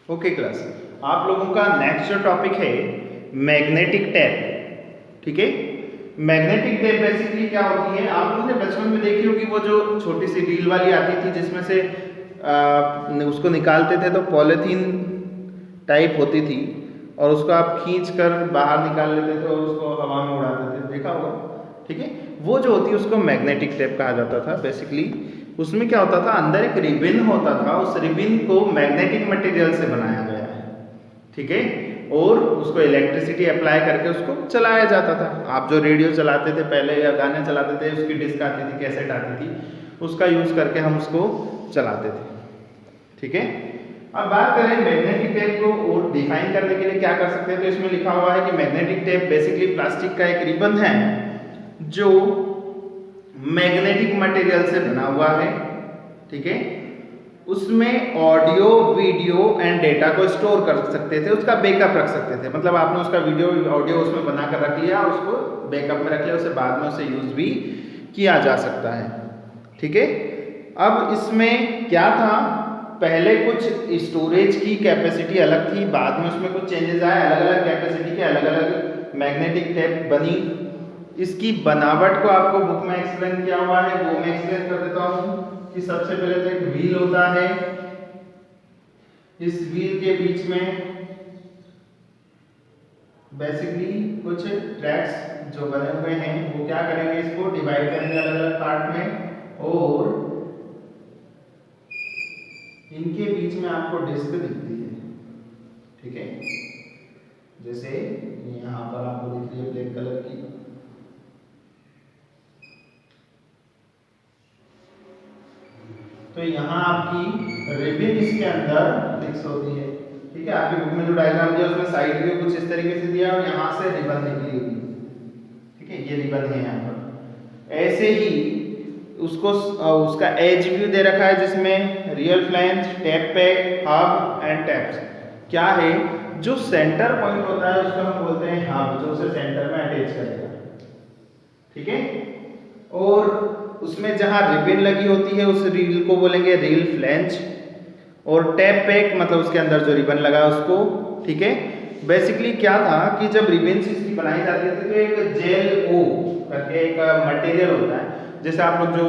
Okay class, आप लोगों का नेक्स्ट जो टॉपिक है मैग्नेटिक टेप। ठीक है, मैग्नेटिक टेप बेसिकली क्या होती है, आप लोगों ने बचपन में देखी होगी वो जो छोटी सी रील वाली आती थी जिसमें से उसको निकालते थे तो पॉलीथीन टाइप होती थी और उसको आप खींच कर बाहर निकाल लेते थे और उसको हवा में उड़ाते थे, देखा होगा। ठीक है, वो जो होती है उसको मैग्नेटिक टेप कहा जाता था। बेसिकली उसमें क्या होता था, अंदर एक रिबिन होता था, उस रिबिन को मैग्नेटिक मटेरियल से बनाया गया है। ठीक है, और उसको इलेक्ट्रिसिटी अप्लाई करके उसको चलाया जाता था। आप जो रेडियो चलाते थे पहले या गाने चलाते थे, उसकी डिस्क आती थी, कैसेट आती थी, उसका यूज करके हम उसको चलाते थे। ठीक है, अब बात करें मैग्नेटिक टेप को और डिफाइन करने के लिए क्या कर सकते हैं, तो इसमें लिखा हुआ है कि मैग्नेटिक टेप बेसिकली प्लास्टिक का एक रिबन है जो मैग्नेटिक मटेरियल से बना हुआ है। ठीक है, उसमें ऑडियो वीडियो एंड डेटा को स्टोर कर सकते थे, उसका बैकअप रख सकते थे। मतलब आपने उसका वीडियो ऑडियो उसमें बनाकर रख लिया, उसको बैकअप में रख लिया, उसे बाद में उसे यूज भी किया जा सकता है। ठीक है, अब इसमें क्या था, पहले कुछ स्टोरेज की कैपेसिटी अलग थी, बाद में उसमें कुछ चेंजेस आए, अलग अलग कैपेसिटी के अलग अलग मैग्नेटिक टेप बनी। इसकी बनावट को आपको बुक में एक्सप्लेन किया हुआ है, वो मैं एक्सप्लेन कर देता हूँ कि सबसे पहले तो एक व्हील होता है, इस व्हील के बीच में बेसिकली कुछ ट्रैक्स जो बने हुए हैं वो क्या करेंगे, इसको डिवाइड करेंगे अलग अलग पार्ट में, और इनके बीच में आपको डिस्क दिखती है। ठीक है, जैसे यहाँ पर आपको दिख रही है ब्लैक कलर की, तो यहाँ आपकी रिबिन इसके अंदर फिक्स होती है। ठीक है, आपकी बुक में जो डायग्राम दिया उसमें साइड व्यू कुछ इस तरीके से दिया और यहाँ से रिबन निकली हुई। ठीक है, ये रिबन है यहाँ पर। ऐसे ही उसको उसका एज व्यू दे रखा है जिसमें real flange, tap pack, hub and taps. क्या है, जो सेंटर पॉइंट होता है उसको हम बोलते हैं हब, जो उसे सेंटर में अटैच करेगा। ठीक है, और उसमें जहां रिबिन लगी होती है उस रील को बोलेंगे रील फ्लैंज, और टैप पैक मतलब उसके अंदर जो रिबन लगा है उसको। ठीक है, बेसिकली क्या था कि जब रिबन इसकी बनाई जाती थी तो एक जेल ओ करके एक मटेरियल होता है, जैसे आप लोग जो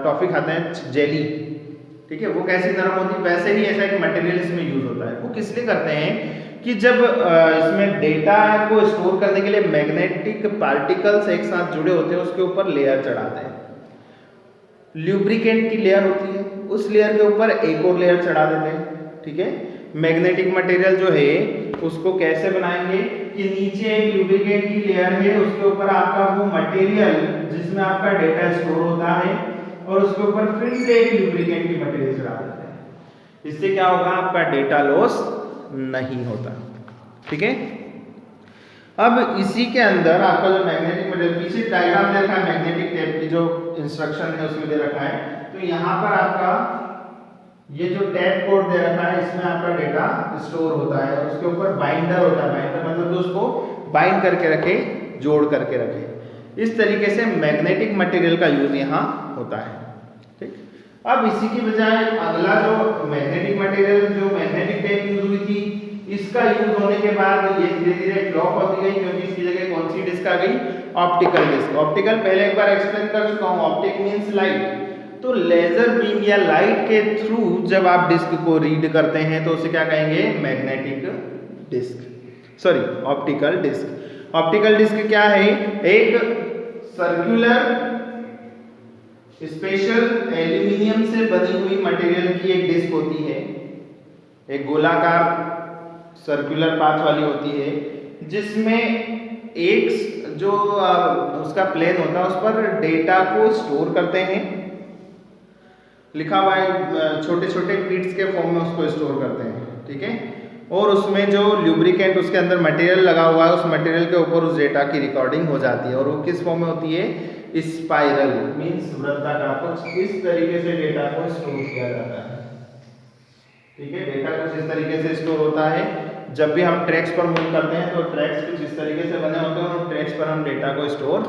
टॉफी खाते हैं जेली, ठीक है, वो कैसी नरम होती है, वैसे ही ऐसा एक मटेरियल इसमें यूज होता है। वो किस लिए करते हैं कि जब इसमें डेटा को स्टोर करने के लिए मैग्नेटिक पार्टिकल्स एक साथ जुड़े होते हैं, उसके ऊपर लेयर चढ़ाते हैं। ल्यूब्रिकेंट की लेयर होती है, उस लेयर के ऊपर एक और लेयर चढ़ा देते हैं। ठीक है, मैग्नेटिक मटेरियल जो है उसको कैसे बनाएंगे कि नीचे एक ल्यूब्रिकेंट की लेयर है, उसके ऊपर आपका वो मटेरियल जिसमें आपका डेटा स्टोर होता है, और उसके ऊपर फिर से एक ल्यूब्रिकेंट की मटेरियल चढ़ा देते हैं। इससे क्या होगा, आपका डेटा लॉस नहीं होता। ठीक है, अब इसी के अंदर आपका जो मैग्नेटिक मटेरियल, पीछे डायग्राम दे रखा है मैग्नेटिक टेप की, जो इंस्ट्रक्शन है उसमें दे रखा है, तो यहाँ पर आपका ये जो टैप कोड दे रखा है इसमें आपका डेटा स्टोर होता है, और उसके ऊपर बाइंडर होता है। बाइंडर मतलब उसको बाइंड करके रखे, जोड़ करके रखे। इस तरीके से मैग्नेटिक मटेरियल का यूज यहाँ होता है। ठीक, अब इसी की बजाय अगला जो मैग्नेटिक मटेरियल, जो मैग्नेटिक टेप यूज हुई थी, इसका यूज होने के बाद ये धीरे धीरे फ्लॉप होती गई, क्योंकि इसकी जगह कौन सी डिस्क आ गई, ऑप्टिकल डिस्क। ऑप्टिकल पहले एक बार एक्सप्लेन कर चुका हूँ, ऑप्टिक मींस लाइट। तो लेजर बीम या लाइट के थ्रू जब आप डिस्क को रीड करते हैं तो उसे क्या कहेंगे, magnetic disc, sorry optical disc. Optical disc क्या है, एक सर्कुलर स्पेशल एल्यूमिनियम से बनी हुई मटेरियल की एक डिस्क होती है, एक गोलाकार सर्कुलर पाथ वाली होती है, जिसमें एक जो उसका प्लेन होता है उस पर डेटा को स्टोर करते हैं। लिखा हुआ है छोटे छोटे बीट्स के फॉर्म में उसको स्टोर करते हैं। ठीक है, और उसमें जो ल्यूब्रिकेंट उसके अंदर मटेरियल लगा हुआ है, उस मटेरियल के ऊपर उस डेटा की रिकॉर्डिंग हो जाती है, और वो किस फॉर्म में होती है, स्पाइरल मींस वृत्ताकार। कुछ इस तरीके से डेटा को स्टोर किया जाता है। ठीक है, डेटा कुछ इस तरीके से स्टोर होता है। जब भी हम ट्रैक्स पर मूव करते हैं तो ट्रैक्स कुछ इस तरीके से बने होते हैं, और उन ट्रैक्स पर हम डेटा को स्टोर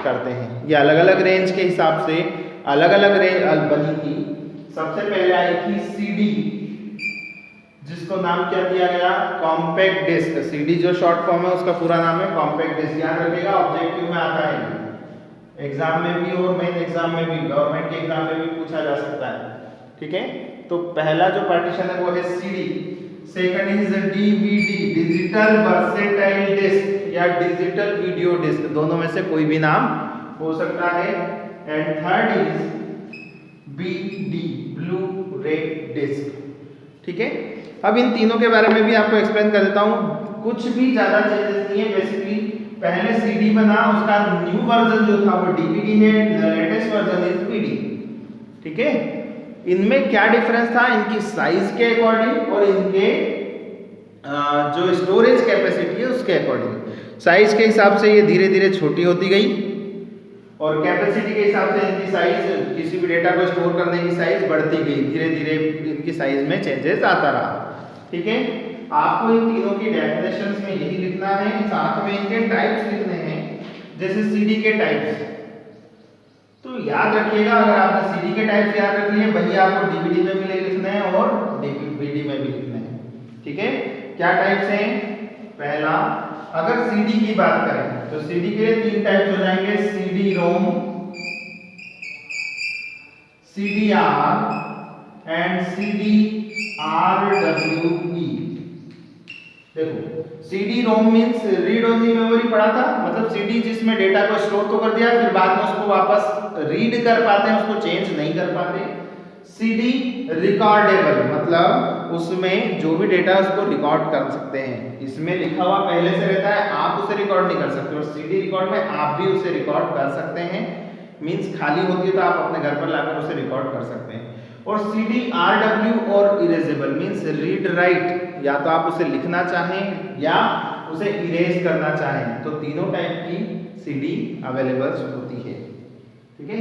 करते हैं। ये अलग अलग रेंज के हिसाब से अलग अलग रेंज बनी थी। सबसे पहले आई थी सीडी, जिसको नाम क्या दिया गया, कॉम्पैक्ट डिस्क। सीडी जो शॉर्ट फॉर्म है उसका पूरा नाम है कॉम्पैक्ट डिस्क। याद रखिएगा, ऑब्जेक्टिव में आता है, एग्जाम में भी और मेन एग्जाम में भी, गवर्नमेंट के एग्जाम में भी पूछा जा सकता है। ठीक है, तो पहला जो पार्टीशन है वो है CD, second is DVD, digital versatile disc या डिजिटल वीडियो डिस्क, दोनों में से कोई भी नाम हो सकता है। And third is BD, Blu ray disc. ठीक है, अब इन तीनों के बारे में भी आपको एक्सप्लेन कर देता हूं। कुछ भी ज्यादा चेंजेस नहीं है, बेसिकली पहले सीडी बना, उसका न्यू वर्जन जो था वो डीवीडी है, लेटेस्ट वर्जन इज पीडी। ठीक है, इनमें क्या डिफरेंस था, इनकी साइज के अकॉर्डिंग और इनके जो स्टोरेज कैपेसिटी है उसके अकॉर्डिंग। साइज के हिसाब से ये धीरे धीरे छोटी होती गई और कैपेसिटी के हिसाब से इनकी साइज, किसी भी डेटा को स्टोर करने की साइज बढ़ती गई, धीरे धीरे इनकी साइज में चेंजेस आता रहा। ठीक है, आपको इन तीनों की डेफिनेशंस में यही लिखना है, साथ में इनके टाइप्स लिखने हैं। जैसे सीडी के टाइप्स, तो याद रखिएगा, अगर आपने सीडी के टाइप्स याद रख लिए, वही आपको डीवीडी में भी लिखने हैं और डीवीडी में भी लिखने हैं। ठीक है, क्या टाइप्स हैं, पहला अगर सीडी की बात करें तो सीडी के लिए तीन टाइप्स हो जाएंगे, CD ROM, CD R and CD RWE. देखो, CD ROM means read only memory पढ़ा था, मतलब सीडी जिसमें डेटा को स्टोर तो कर दिया, फिर बाद में उसको वापस रीड कर पाते हैं, उसको चेंज नहीं कर पाते। सीडी रिकॉर्डेबल, मतलब उसमें जो भी डेटा है उसको रिकॉर्ड कर सकते हैं, इसमें लिखा हुआ पहले से रहता है, आप उसे रिकॉर्ड नहीं कर सकते, और सीडी रिकॉर्ड में आप भी उसे रिकॉर्ड कर सकते हैं, मींस खाली होती है तो आप अपने घर पर लाकर उसे रिकॉर्ड कर सकते हैं। और सीडी आरडब्ल्यू और इरेजेबल मींस रीड राइट, या तो आप उसे लिखना चाहें या उसे इरेज करना चाहें, तो तीनों टाइप की सीडी अवेलेबल होती है। ठीक है,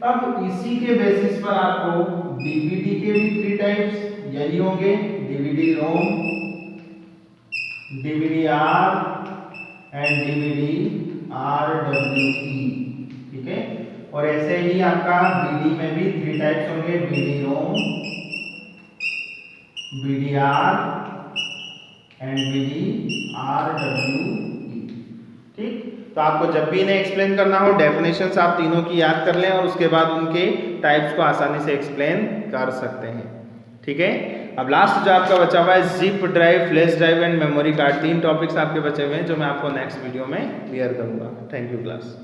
अब इसी के बेसिस पर आपको डीवीडी के भी थ्री टाइप्स यही होंगे, DVD ROM, DVD R and DVD RWE. ठीक है, और ऐसे ही आपका बीडी में भी थ्री टाइप्स होंगे, BD ROM, BD R and BD RWE. ठीक, तो आपको जब भी इन्हें एक्सप्लेन करना हो, डेफिनेशंस आप तीनों की याद कर लें और उसके बाद उनके टाइप्स को आसानी से एक्सप्लेन कर सकते हैं। ठीक है, अब लास्ट जो आपका बचा हुआ है zip drive, flash drive and memory card, तीन टॉपिक्स आपके बचे हुए हैं जो मैं आपको नेक्स्ट वीडियो में क्लियर करूंगा। Thank you class.